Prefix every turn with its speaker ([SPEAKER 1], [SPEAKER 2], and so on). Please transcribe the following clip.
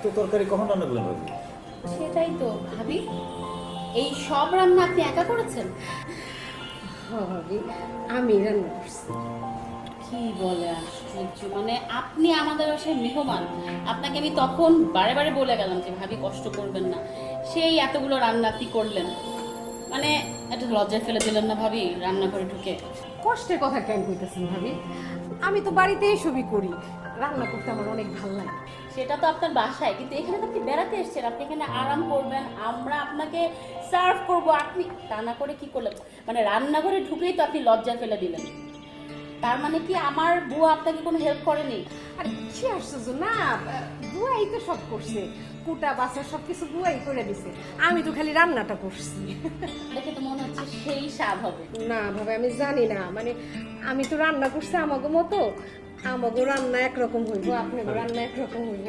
[SPEAKER 1] এত তরকারি কখন রান্না করলেন ভাবি?
[SPEAKER 2] সেটাই তো ভাবি, এই সব রান্না আপনি একা করেছেন?
[SPEAKER 3] ভাবি আমি রান্না করছি।
[SPEAKER 2] কি বলে আশ্চর্য, মানে আপনি আমাদের বাসায় মেহমান, আপনাকে আমি তখন বারে বারে বলে গেলাম যে ভাবি কষ্ট করবেন না, সেই এতগুলো রান্না আপনি করলেন, মানে একটু লজ্জায় ফেলে দিলেন না ভাবি রান্না করে ঢুকে?
[SPEAKER 3] কষ্টের কথা কেন কইতেছেন ভাবি? আমি তো বাড়িতে এসবই করি, রান্না করতে আমার অনেক ভালো লাগে।
[SPEAKER 2] সেটা তো আপনার বাসায়, কিন্তু এখানে তো আপনি বেড়াতে এসেছেন, আপনি এখানে আরাম করবেন, আমরা আপনাকে সার্ভ করব, আপনি তা না করে কি করলেন, মানে রান্না করে ঢুকেই তো আপনি লজ্জা ফেলে দিলেন। তার মানে কি আমার বুয়া আপনাকে কোনো হেল্প করেনি?
[SPEAKER 3] আর কি আশ্চর্য না, বুয়াই তো সব করছে, কুটা বাছা সবকিছু বুয়াই করে দিছে, আমি তো খালি রান্নাটা করছি।
[SPEAKER 2] দেখে তো মনে হচ্ছে সেই স্বাদ হবে।
[SPEAKER 3] না ভাবে আমি জানি না, মানে আমি তো রান্না করছি আমাগো মতো, আমাগো রান্না একরকম হইব, আপনাদের রান্না একরকম হইব।